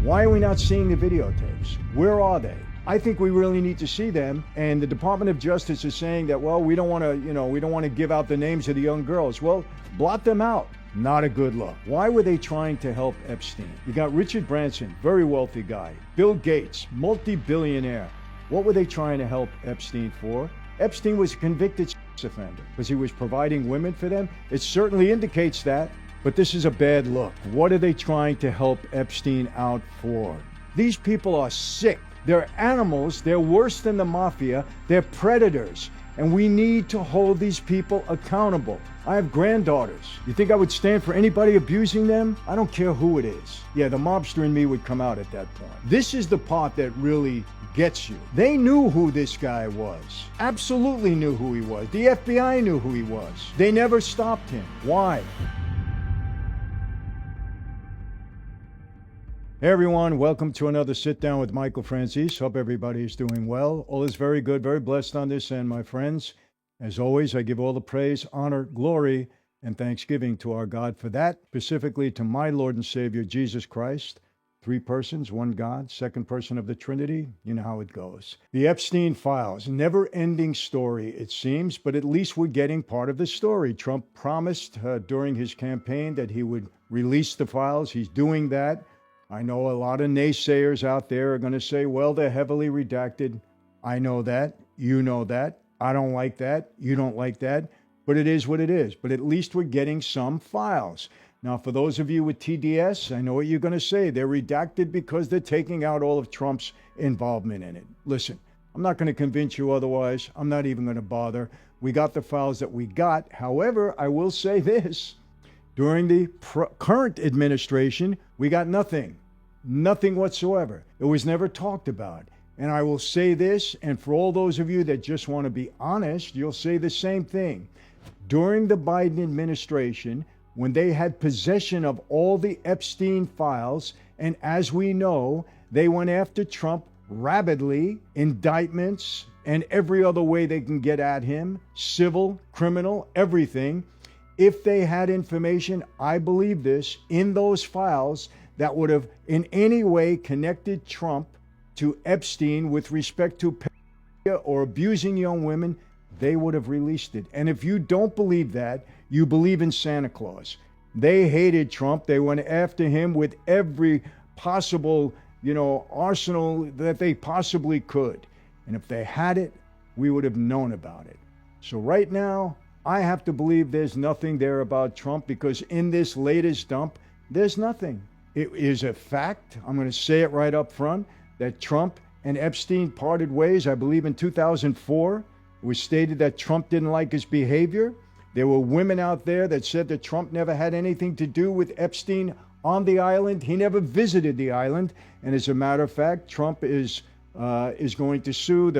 Why are we not seeing the videotapes? Where are they? I think we really need to see them. And the Department of Justice is saying that, well, we don't want to give out the names of the young girls. Well, blot them out. Not a good look. Why were they trying to help Epstein? You got Richard Branson, very wealthy guy. Bill Gates, multi-billionaire. What were they trying to help Epstein for? Epstein was a convicted sex offender because he was providing women for them. It certainly indicates that, but this is a bad look. What are they trying to help Epstein out for? These people are sick. They're animals. They're worse than the mafia. They're predators. And we need to hold these people accountable. I have granddaughters. You think I would stand for anybody abusing them? I don't care who it is. Yeah, the mobster in me would come out at that point. This is the part that really gets you. They knew who this guy was. Absolutely knew who he was. The FBI knew who he was. They never stopped him. Why? Hey everyone, welcome to another Sit Down with Michael Franzese. Hope everybody is doing well. All is very good, very blessed on this end, my friends. As always, I give all the praise, honor, glory, and thanksgiving to our God for that, specifically to my Lord and Savior, Jesus Christ. 3 persons, 1 God, 2nd person of the Trinity. You know how it goes. The Epstein files, never-ending story, it seems, but at least we're getting part of the story. Trump promised during his campaign that he would release the files. He's doing that. I know a lot of naysayers out there are going to say, well, they're heavily redacted. I know that. You know that. I don't like that. You don't like that. But it is what it is. But at least we're getting some files. Now, for those of you with TDS, I know what you're going to say. They're redacted because they're taking out all of Trump's involvement in it. Listen, I'm not going to convince you otherwise. I'm not even going to bother. We got the files that we got. However, I will say this. During the current administration, we got nothing. Nothing whatsoever. It was never talked about. And I will say this, and for all those of you that just want to be honest, you'll say the same thing. During the Biden administration, when they had possession of all the Epstein files, and as we know, they went after Trump rabidly, indictments, and every other way they can get at him, civil, criminal, everything. If they had information, I believe this, in those files that would have in any way connected Trump to Epstein with respect to pedophilia or abusing young women, they would have released it. And if you don't believe that, you believe in Santa Claus. They hated Trump. They went after him with every possible, arsenal that they possibly could. And if they had it, we would have known about it. So right now, I have to believe there's nothing there about Trump because in this latest dump, there's nothing. It is a fact, I'm going to say it right up front, that Trump and Epstein parted ways, I believe in 2004. It was stated that Trump didn't like his behavior. There were women out there that said that Trump never had anything to do with Epstein on the island. He never visited the island. And as a matter of fact, Trump is going to sue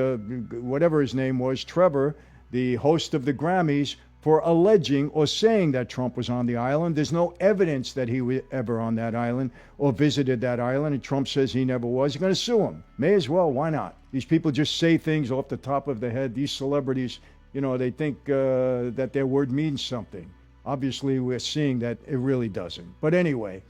whatever his name was, Trevor, the host of the Grammys, for alleging or saying that Trump was on the island. There's no evidence that he was ever on that island or visited that island, and Trump says he never was. You're going to sue him. May as well. Why not? These people just say things off the top of their head. These celebrities, they think that their word means something. Obviously, we're seeing that it really doesn't. But anyway,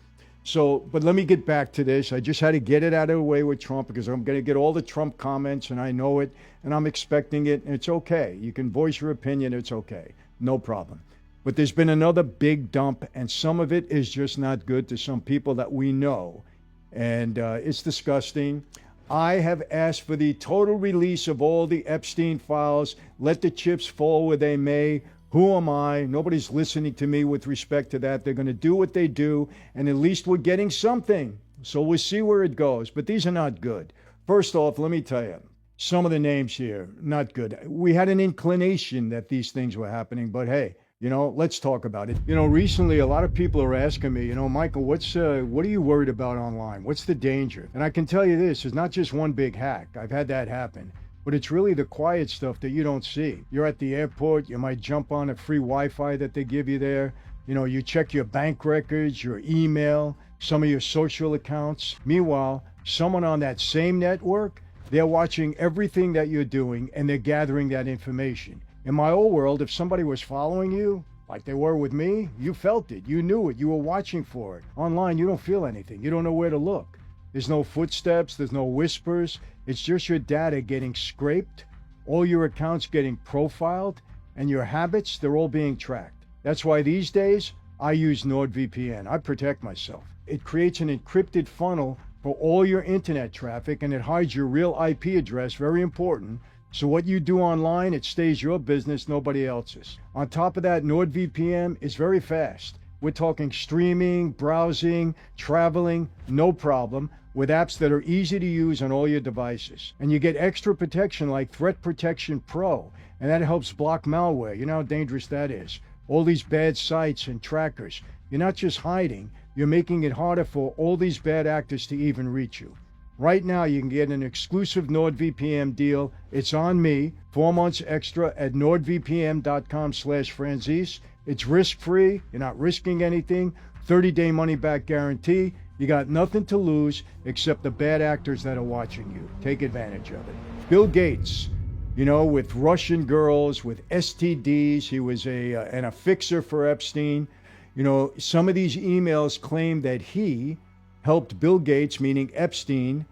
but let me get back to this. I just had to get it out of the way with Trump because I'm going to get all the Trump comments, and I know it, and I'm expecting it, and it's okay. You can voice your opinion. It's okay. No problem. But there's been another big dump, and some of it is just not good to some people that we know. And it's disgusting. I have asked for the total release of all the Epstein files. Let the chips fall where they may. Who am I? Nobody's listening to me with respect to that. They're going to do what they do, and at least we're getting something. So we'll see where it goes. But these are not good. First off, let me tell you. Some of the names here, not good. We had an inclination that these things were happening, but hey, let's talk about it. Recently a lot of people are asking me, Michael, what are you worried about online? What's the danger? And I can tell you this, it's not just one big hack. I've had that happen, but it's really the quiet stuff that you don't see. You're at the airport, you might jump on a free Wi-Fi that they give you there. You check your bank records, your email, some of your social accounts. Meanwhile, someone on that same network, they're watching everything that you're doing, and they're gathering that information. In my old world, if somebody was following you, like they were with me, you felt it. You knew it. You were watching for it. Online, you don't feel anything. You don't know where to look. There's no footsteps, there's no whispers. It's just your data getting scraped, all your accounts getting profiled, and your habits, they're all being tracked. That's why these days, I use NordVPN. I protect myself. It creates an encrypted funnel for all your internet traffic, and it hides your real IP address, very important. So what you do online, it stays your business, nobody else's. On top of that, NordVPN is very fast. We're talking streaming, browsing, traveling, no problem, with apps that are easy to use on all your devices. And you get extra protection like Threat Protection Pro, and that helps block malware. You know how dangerous that is. All these bad sites and trackers. You're not just hiding, you're making it harder for all these bad actors to even reach you. Right now, you can get an exclusive NordVPN deal. It's on me, 4 months extra at nordvpn.com/Franzese. It's risk-free. You're not risking anything. 30-day money-back guarantee. You got nothing to lose except the bad actors that are watching you. Take advantage of it. Bill Gates, you know, with Russian girls, with STDs. He was an fixer for Epstein. You know, some of these emails claim that he helped Bill Gates, meaning Epstein,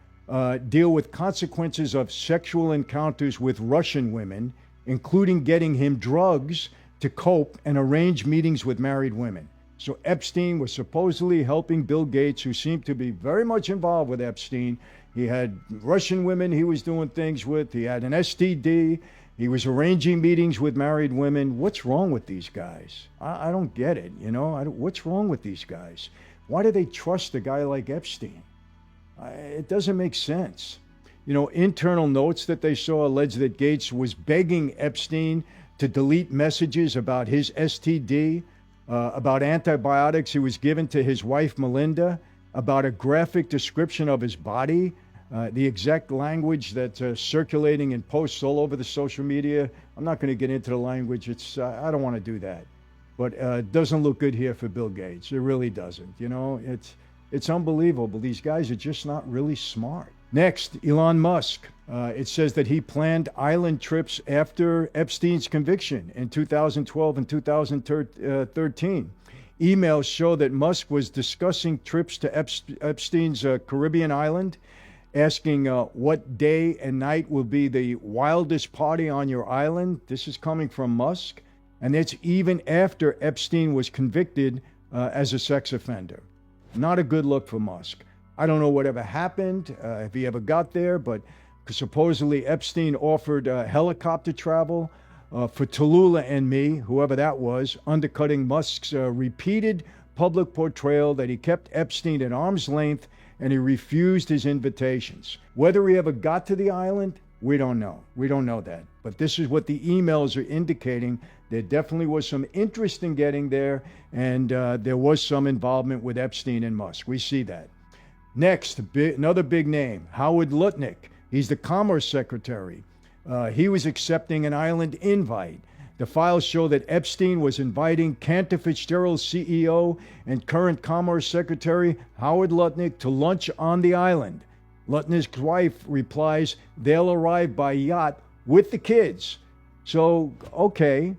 deal with consequences of sexual encounters with Russian women, including getting him drugs to cope and arrange meetings with married women. So Epstein was supposedly helping Bill Gates, who seemed to be very much involved with Epstein. He had Russian women he was doing things with. He had an STD. He was arranging meetings with married women. What's wrong with these guys? I don't get it, you know? What's wrong with these guys? Why do they trust a guy like Epstein? It doesn't make sense. You know, internal notes that they saw allege that Gates was begging Epstein to delete messages about his STD, about antibiotics he was given to his wife, Melinda, about a graphic description of his body, the exact language that's circulating in posts all over the social media. I'm not going to get into the language. I don't want to do that. But it doesn't look good here for Bill Gates. It really doesn't. You know, it's unbelievable. These guys are just not really smart. Next, Elon Musk. It says that he planned island trips after Epstein's conviction in 2012 and 2013. Emails show that Musk was discussing trips to Epstein's Caribbean island, asking what day and night will be the wildest party on your island. This is coming from Musk. And it's even after Epstein was convicted as a sex offender. Not a good look for Musk. I don't know whatever happened, if he ever got there, but supposedly Epstein offered helicopter travel for Tallulah and me, whoever that was, undercutting Musk's repeated public portrayal that he kept Epstein at arm's length and he refused his invitations. Whether he ever got to the island, we don't know. We don't know that. But this is what the emails are indicating. There definitely was some interest in getting there, and there was some involvement with Epstein and Musk. We see that. Next, another big name, Howard Lutnick. He's the Commerce Secretary. He was accepting an island invite. The files show that Epstein was inviting Cantor Fitzgerald's CEO and current Commerce Secretary, Howard Lutnick, to lunch on the island. Lutnick's wife replies, they'll arrive by yacht with the kids. So, okay,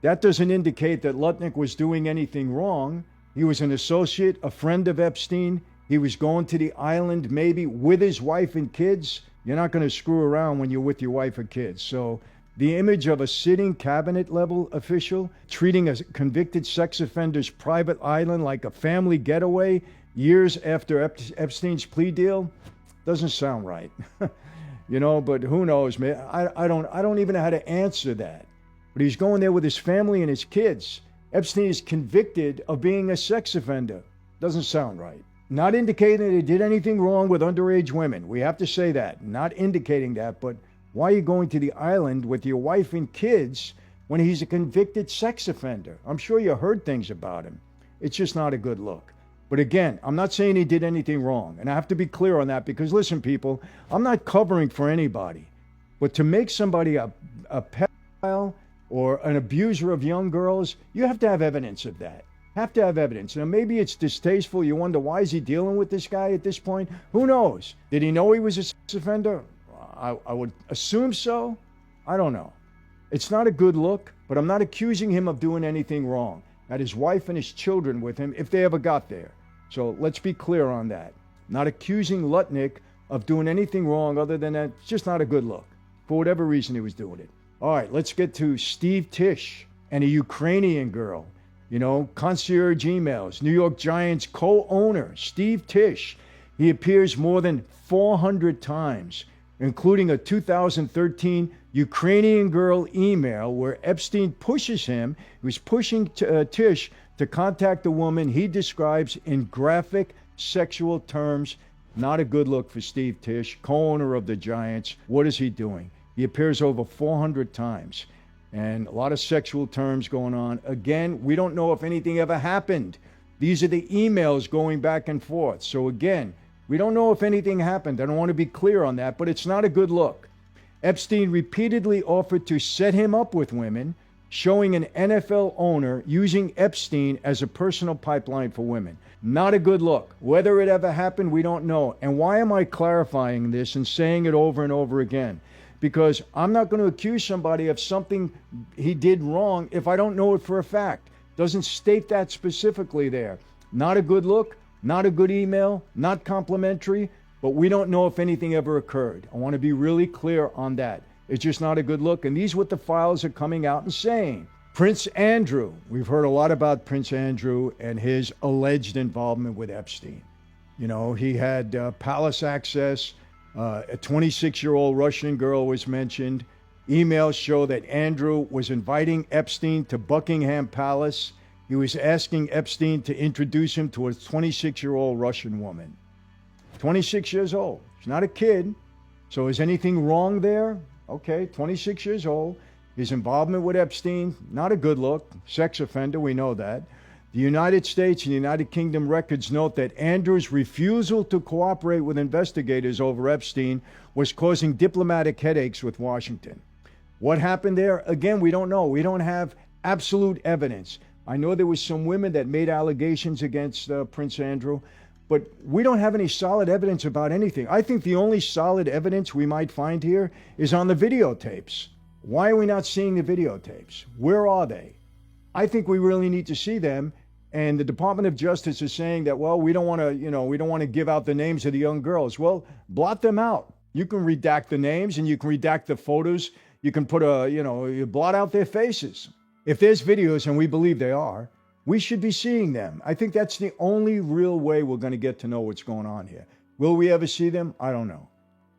that doesn't indicate that Lutnick was doing anything wrong. He was an associate, a friend of Epstein. He was going to the island maybe with his wife and kids. You're not going to screw around when you're with your wife or kids. So the image of a sitting cabinet level official treating a convicted sex offender's private island like a family getaway years after Epstein's plea deal doesn't sound right. You know, but who knows, man? I don't even know how to answer that. But he's going there with his family and his kids. Epstein is convicted of being a sex offender. Doesn't sound right. Not indicating that he did anything wrong with underage women. We have to say that. Not indicating that, but why are you going to the island with your wife and kids when he's a convicted sex offender? I'm sure you heard things about him. It's just not a good look. But again, I'm not saying he did anything wrong. And I have to be clear on that because, listen, people, I'm not covering for anybody. But to make somebody a pedophile or an abuser of young girls, you have to have evidence of that. Have to have evidence. Now, maybe it's distasteful. You wonder, why is he dealing with this guy at this point? Who knows? Did he know he was a sex offender? I would assume so. I don't know. It's not a good look, but I'm not accusing him of doing anything wrong. Had his wife and his children with him if they ever got there. So let's be clear on that. not accusing Lutnick of doing anything wrong other than that it's just not a good look. For whatever reason he was doing it. All right, let's get to Steve Tisch and a Ukrainian girl. You know, concierge emails. New York Giants co-owner Steve Tisch. He appears more than 400 times, including a 2013 Ukrainian girl email where Epstein pushes him. He was pushing Tisch to contact a woman he describes in graphic sexual terms. Not a good look for Steve Tisch, co-owner of the Giants. What is he doing? He appears over 400 times. And a lot of sexual terms going on. Again, we don't know if anything ever happened. These are the emails going back and forth. So again, we don't know if anything happened. I don't want to be clear on that, but it's not a good look. Epstein repeatedly offered to set him up with women, showing an NFL owner using Epstein as a personal pipeline for women. Not a good look. Whether it ever happened, we don't know. And why am I clarifying this and saying it over and over again? Because I'm not going to accuse somebody of something he did wrong if I don't know it for a fact. Doesn't state that specifically there. Not a good look, not a good email, not complimentary, but we don't know if anything ever occurred. I want to be really clear on that. It's just not a good look. And these are what the files are coming out and saying. Prince Andrew. We've heard a lot about Prince Andrew and his alleged involvement with Epstein. You know, he had palace access. A 26-year-old Russian girl was mentioned. Emails show that Andrew was inviting Epstein to Buckingham Palace. He was asking Epstein to introduce him to a 26-year-old Russian woman. 26 years old. She's not a kid. So is anything wrong there? Okay, 26 years old. His involvement with Epstein, not a good look. Sex offender, we know that. The United States and the United Kingdom records note that Andrew's refusal to cooperate with investigators over Epstein was causing diplomatic headaches with Washington. What happened there? Again, we don't know. We don't have absolute evidence. I know there was some women that made allegations against Prince Andrew, but we don't have any solid evidence about anything. I think the only solid evidence we might find here is on the videotapes. Why are we not seeing the videotapes? Where are they? I think we really need to see them. And the Department of Justice is saying that, well, we don't want to give out the names of the young girls. Well, blot them out. You can redact the names and you can redact the photos. You can put you blot out their faces. If there's videos, and we believe they are, we should be seeing them. I think that's the only real way we're going to get to know what's going on here. Will we ever see them? I don't know.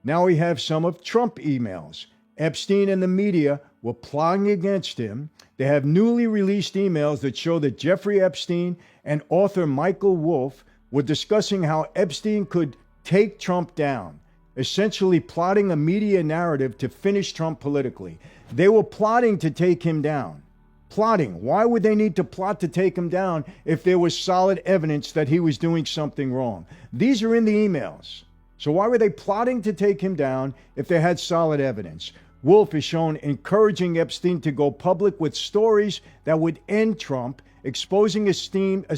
Now we have some of Trump emails. Epstein and the media were plotting against him. They have newly released emails that show that Jeffrey Epstein and author Michael Wolff were discussing how Epstein could take Trump down, essentially plotting a media narrative to finish Trump politically. They were plotting to take him down. Plotting. Why would they need to plot to take him down if there was solid evidence that he was doing something wrong? These are in the emails. So why were they plotting to take him down if they had solid evidence? Wolff is shown encouraging Epstein to go public with stories that would end Trump, exposing a scheme to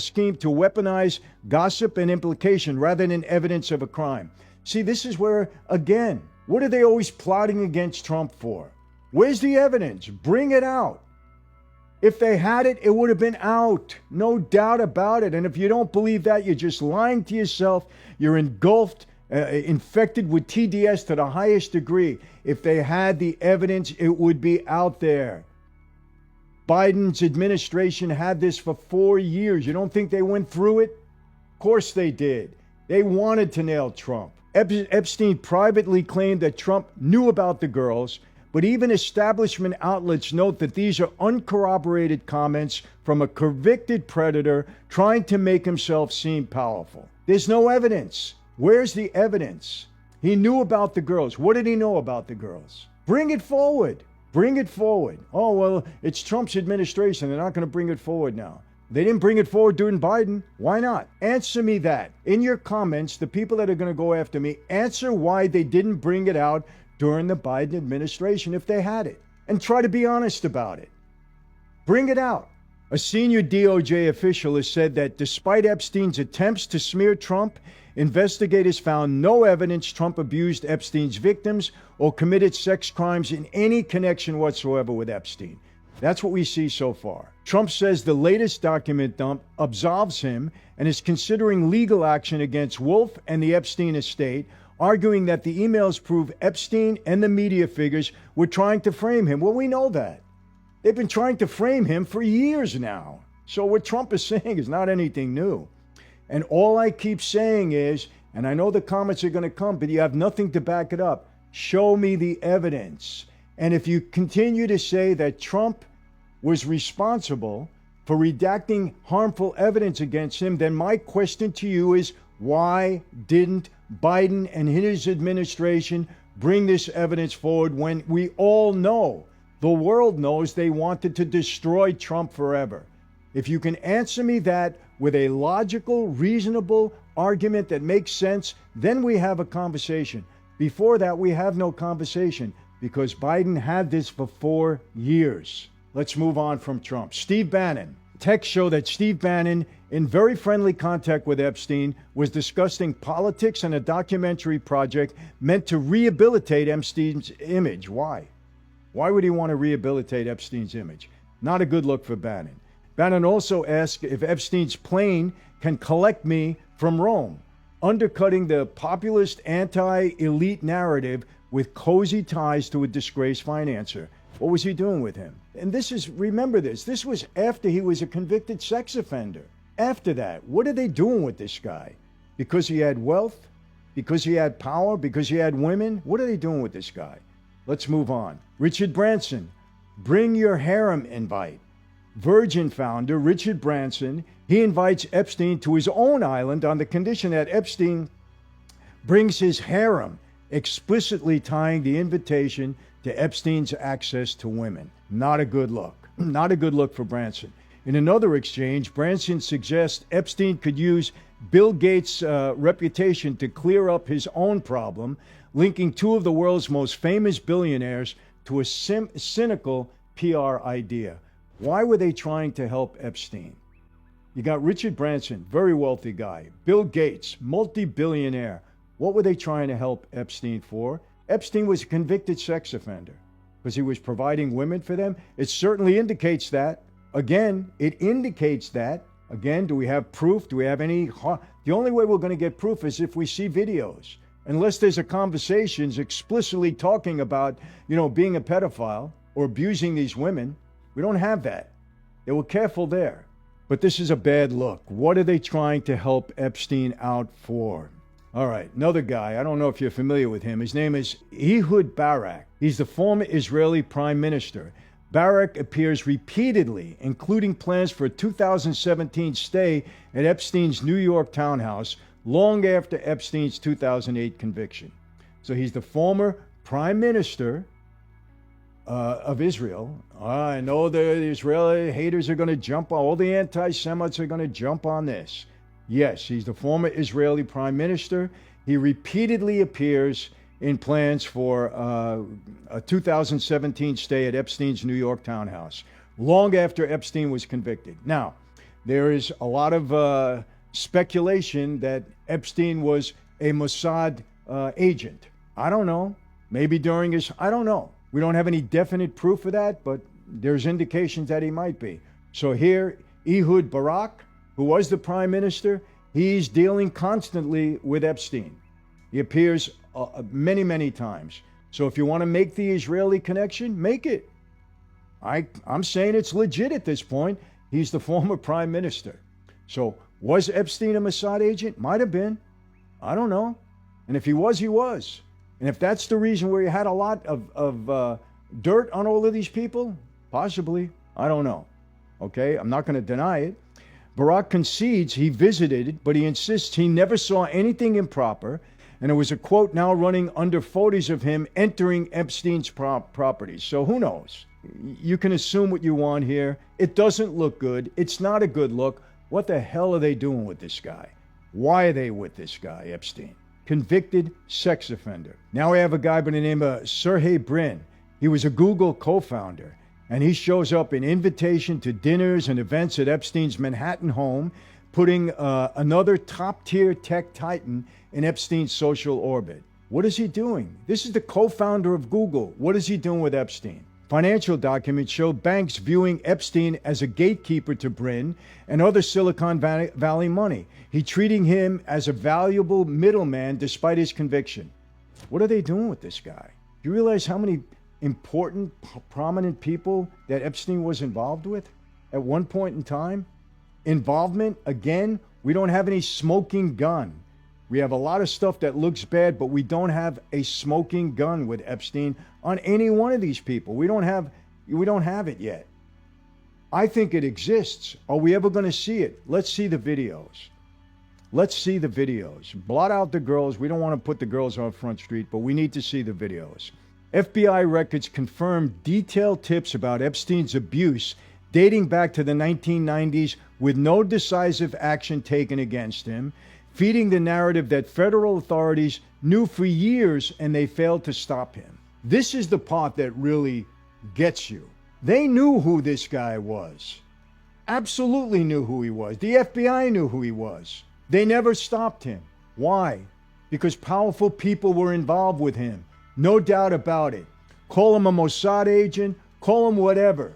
weaponize gossip and implication rather than evidence of a crime. See, this is where, again, what are they always plotting against Trump for? Where's the evidence? Bring it out. If they had it, it would have been out. No doubt about it. And if you don't believe that, you're just lying to yourself. You're engulfed, infected with TDS to the highest degree. If they had the evidence, it would be out there. Biden's administration had this for 4 years. You don't think they went through it? Of course they did. They wanted to nail Trump. Epstein privately claimed that Trump knew about the girls, but even establishment outlets note that these are uncorroborated comments from a convicted predator trying to make himself seem powerful. There's no evidence. Where's the evidence? He knew about the girls. What did he know about the girls? Bring it forward. Bring it forward. Oh, well, it's Trump's administration. They're not going to bring it forward now. They didn't bring it forward during Biden. Why not? Answer me that. In your comments, the people that are going to go after me, answer why they didn't bring it out during the Biden administration if they had it. And try to be honest about it. Bring it out. A senior DOJ official has said that despite Epstein's attempts to smear Trump, investigators found no evidence Trump abused Epstein's victims or committed sex crimes in any connection whatsoever with Epstein. That's what we see so far. Trump says the latest document dump absolves him and is considering legal action against Wolf and the Epstein estate, arguing that the emails prove Epstein and the media figures were trying to frame him. Well, we know that. They've been trying to frame him for years now. So what Trump is saying is not anything new. And all I keep saying is, and I know the comments are going to come, but you have nothing to back it up. Show me the evidence. And if you continue to say that Trump was responsible for redacting harmful evidence against him, then my question to you is, why didn't Biden and his administration bring this evidence forward when we all know, the world knows, they wanted to destroy Trump forever? If you can answer me that with a logical, reasonable argument that makes sense, then we have a conversation. Before that, we have no conversation because Biden had this for 4 years. Let's move on from Trump. Steve Bannon. Texts show that Steve Bannon, in very friendly contact with Epstein, was discussing politics and a documentary project meant to rehabilitate Epstein's image. Why? Why would he want to rehabilitate Epstein's image? Not a good look for Bannon. Bannon also asked if Epstein's plane can collect me from Rome, undercutting the populist anti-elite narrative with cozy ties to a disgraced financier. What was he doing with him? And this is, remember this was after he was a convicted sex offender. After that, what are they doing with this guy? Because he had wealth? Because he had power? Because he had women? What are they doing with this guy? Let's move on. Richard Branson, bring your harem invite. Virgin founder Richard Branson, he invites Epstein to his own island on the condition that Epstein brings his harem, explicitly tying the invitation to Epstein's access to women. Not a good look. Not a good look for Branson. In another exchange, Branson suggests Epstein could use Bill Gates' reputation to clear up his own problem, linking two of the world's most famous billionaires to a cynical PR idea. Why were they trying to help Epstein? You got Richard Branson, very wealthy guy. Bill Gates, multi-billionaire. What were they trying to help Epstein for? Epstein was a convicted sex offender because he was providing women for them. It certainly indicates that. Again, it indicates that. Again, do we have proof? Do we have any? The only way we're going to get proof is if we see videos. Unless there's a conversations explicitly talking about, being a pedophile or abusing these women. We don't have that. They were careful there. But this is a bad look. What are they trying to help Epstein out for? All right, another guy. I don't know if you're familiar with him. His name is Ehud Barak. He's the former Israeli prime minister. Barak appears repeatedly, including plans for a 2017 stay at Epstein's New York townhouse, long after Epstein's 2008 conviction. So he's the former prime minister of Israel. I know the Israeli haters are going to jump on, all the anti-Semites are going to jump on this. Yes, he's the former Israeli prime minister. He repeatedly appears in plans for a 2017 stay at Epstein's New York townhouse, long after Epstein was convicted. Now, there is a lot of speculation that Epstein was a Mossad agent. I don't know. Maybe during his, I don't know. We don't have any definite proof of that, but there's indications that he might be. So here, Ehud Barak, who was the prime minister, he's dealing constantly with Epstein. He appears many, many times. So if you want to make the Israeli connection, make it. I'm saying it's legit at this point. He's the former prime minister. So was Epstein a Mossad agent? Might have been. I don't know. And if he was, he was. And if that's the reason where you had a lot of dirt on all of these people, possibly. I don't know. Okay, I'm not going to deny it. Barak concedes he visited, but he insists he never saw anything improper. And it was a quote now running under photos of him entering Epstein's properties. So who knows? You can assume what you want here. It doesn't look good. It's not a good look. What the hell are they doing with this guy? Why are they with this guy, Epstein? Convicted sex offender. Now we have a guy by the name of Sergey Brin. He was a Google co-founder, and he shows up in invitation to dinners and events at Epstein's Manhattan home, putting another top-tier tech titan in Epstein's social orbit. What is he doing? This is the co-founder of Google. What is he doing with Epstein? Financial documents show banks viewing Epstein as a gatekeeper to Brin and other Silicon Valley money. He treating him as a valuable middleman despite his conviction. What are they doing with this guy? Do you realize how many important, prominent people that Epstein was involved with at one point in time? Involvement, again, we don't have any smoking gun. We have a lot of stuff that looks bad, but we don't have a smoking gun with Epstein on any one of these people. We don't have it yet. I think it exists. Are we ever going to see it? Let's see the videos. Let's see the videos. Blot out the girls. We don't want to put the girls on Front Street, but we need to see the videos. FBI records confirm detailed tips about Epstein's abuse dating back to the 1990s with no decisive action taken against him, feeding the narrative that federal authorities knew for years and they failed to stop him. This is the part that really gets you. They knew who this guy was. Absolutely knew who he was. The FBI knew who he was. They never stopped him. Why? Because powerful people were involved with him. No doubt about it. Call him a Mossad agent, call him whatever.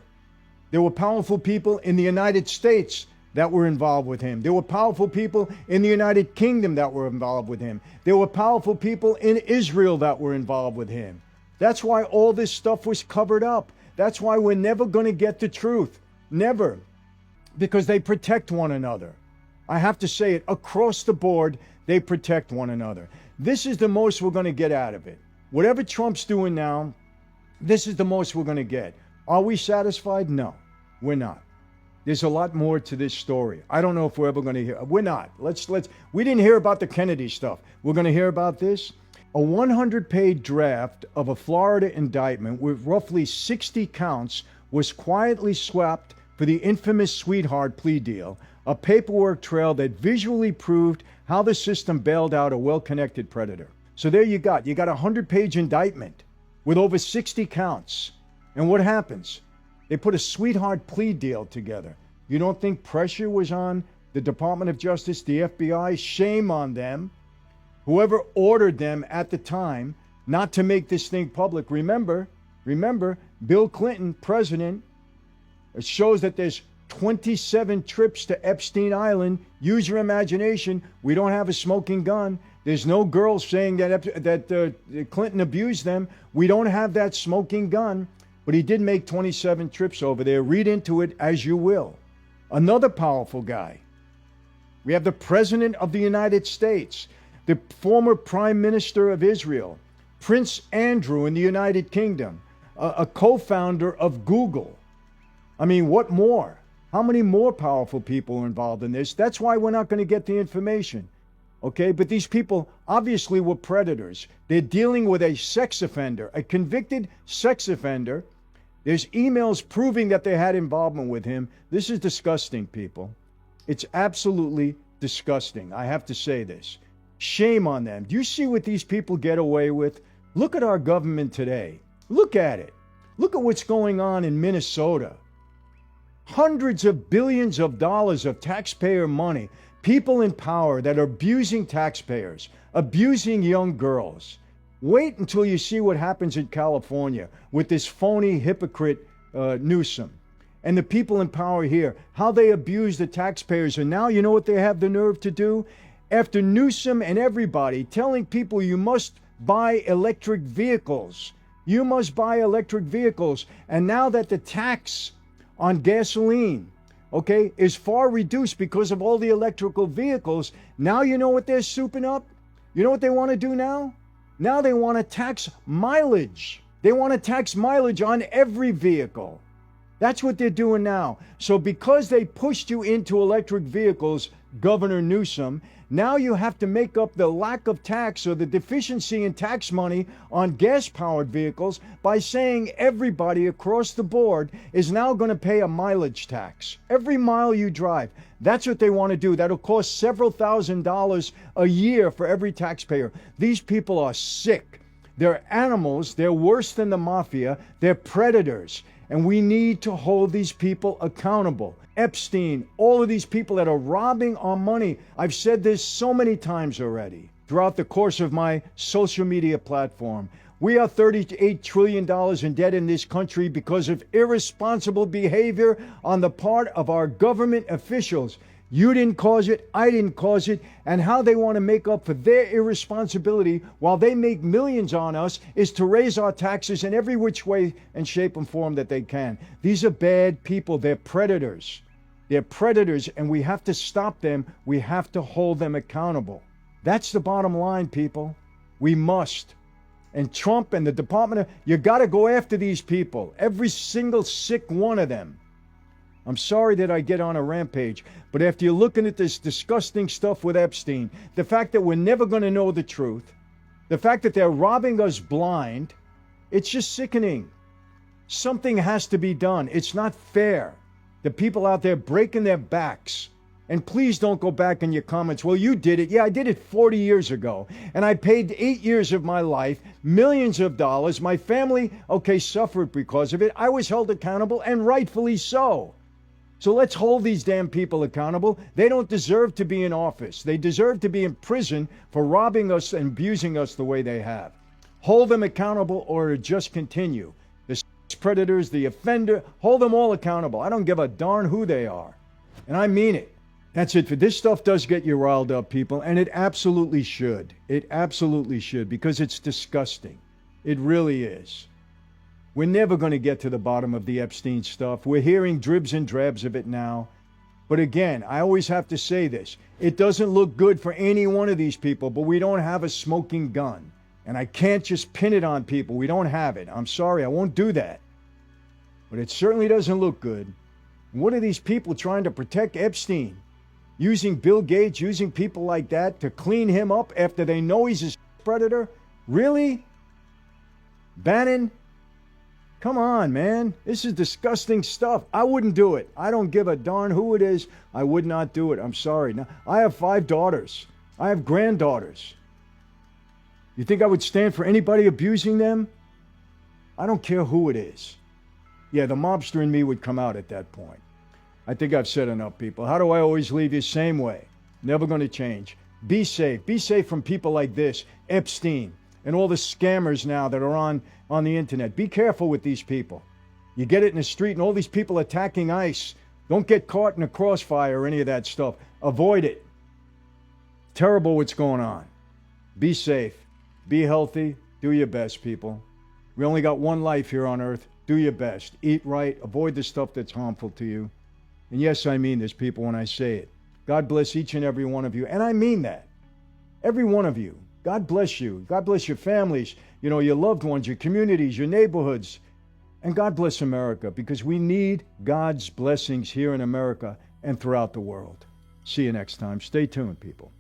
There were powerful people in the United States that were involved with him. There were powerful people in the United Kingdom that were involved with him. There were powerful people in Israel that were involved with him. That's why all this stuff was covered up. That's why we're never going to get the truth. Never. Because they protect one another. I have to say it, across the board, they protect one another. This is the most we're going to get out of it. Whatever Trump's doing now, this is the most we're going to get. Are we satisfied? No, we're not. There's a lot more to this story. I don't know if we're ever going to hear. We're not. We didn't hear about the Kennedy stuff. We're going to hear about this. A 100-page draft of a Florida indictment with roughly 60 counts was quietly swapped for the infamous sweetheart plea deal, a paperwork trail that visually proved how the system bailed out a well-connected predator. So there you got a 100-page indictment with over 60 counts. And what happens? They put a sweetheart plea deal together. You don't think pressure was on the Department of Justice, the FBI? Shame on them. Whoever ordered them at the time not to make this thing public. Remember, Bill Clinton, president, it shows that there's 27 trips to Epstein Island. Use your imagination. We don't have a smoking gun. There's no girls saying that Clinton abused them. We don't have that smoking gun. But he did make 27 trips over there. Read into it as you will. Another powerful guy. We have the President of the United States, the former Prime Minister of Israel, Prince Andrew in the United Kingdom, a co-founder of Google. I mean, what more? How many more powerful people are involved in this? That's why we're not going to get the information. Okay, but these people obviously were predators. They're dealing with a sex offender, a convicted sex offender. There's emails proving that they had involvement with him. This is disgusting, people. It's absolutely disgusting. I have to say this. Shame on them. Do you see what these people get away with? Look at our government today. Look at it. Look at what's going on in Minnesota. Hundreds of billions of dollars of taxpayer money. People in power that are abusing taxpayers, abusing young girls. Wait until you see what happens in California with this phony hypocrite Newsom and the people in power here, how they abuse the taxpayers. And now you know what they have the nerve to do? After Newsom and everybody telling people you must buy electric vehicles. You must buy electric vehicles. And now that the tax on gasoline, okay, is far reduced because of all the electrical vehicles, now you know what they're souping up? You know what they want to do now? Now they want to tax mileage. They want to tax mileage on every vehicle. That's what they're doing now. So because they pushed you into electric vehicles, Governor Newsom, now you have to make up the lack of tax or the deficiency in tax money on gas-powered vehicles by saying everybody across the board is now going to pay a mileage tax. Every mile you drive. That's what they want to do. That'll cost several $1,000s a year for every taxpayer. These people are sick. They're animals. They're worse than the mafia. They're predators. And we need to hold these people accountable. Epstein, all of these people that are robbing our money. I've said this so many times already throughout the course of my social media platform. We are $38 trillion in debt in this country because of irresponsible behavior on the part of our government officials. You didn't cause it, I didn't cause it, and how they want to make up for their irresponsibility while they make millions on us is to raise our taxes in every which way and shape and form that they can. These are bad people. They're predators. They're predators, and we have to stop them. We have to hold them accountable. That's the bottom line, people. We must. And Trump and the Department of, you got to go after these people, every single sick one of them. I'm sorry that I get on a rampage, but after you're looking at this disgusting stuff with Epstein, the fact that we're never going to know the truth, the fact that they're robbing us blind, it's just sickening. Something has to be done. It's not fair. The people out there breaking their backs. And please don't go back in your comments, well, you did it. Yeah, I did it 40 years ago. And I paid 8 years of my life, millions of dollars. My family, suffered because of it. I was held accountable, and rightfully so. So let's hold these damn people accountable. They don't deserve to be in office. They deserve to be in prison for robbing us and abusing us the way they have. Hold them accountable or it'll just continue. The predators, the offender, hold them all accountable. I don't give a darn who they are. And I mean it. That's it. For this stuff does get you riled up, people, and it absolutely should. It absolutely should, because it's disgusting. It really is. We're never going to get to the bottom of the Epstein stuff. We're hearing dribs and drabs of it now. But again, I always have to say this. It doesn't look good for any one of these people, but we don't have a smoking gun. And I can't just pin it on people. We don't have it. I'm sorry, I won't do that. But it certainly doesn't look good. What are these people trying to protect Epstein? Using Bill Gates, using people like that to clean him up after they know he's a predator? Really? Bannon? Come on, man. This is disgusting stuff. I wouldn't do it. I don't give a darn who it is. I would not do it. I'm sorry. Now, I have 5 daughters. I have granddaughters. You think I would stand for anybody abusing them? I don't care who it is. Yeah, the mobster in me would come out at that point. I think I've said enough, people. How do I always leave you? Same way. Never going to change. Be safe. Be safe from people like this, Epstein, and all the scammers now that are on the internet. Be careful with these people. You get it in the street and all these people attacking ICE. Don't get caught in a crossfire or any of that stuff. Avoid it. Terrible what's going on. Be safe. Be healthy. Do your best, people. We only got one life here on earth. Do your best. Eat right. Avoid the stuff that's harmful to you. And yes, I mean this, people, when I say it. God bless each and every one of you. And I mean that. Every one of you. God bless you. God bless your families, your loved ones, your communities, your neighborhoods. And God bless America, because we need God's blessings here in America and throughout the world. See you next time. Stay tuned, people.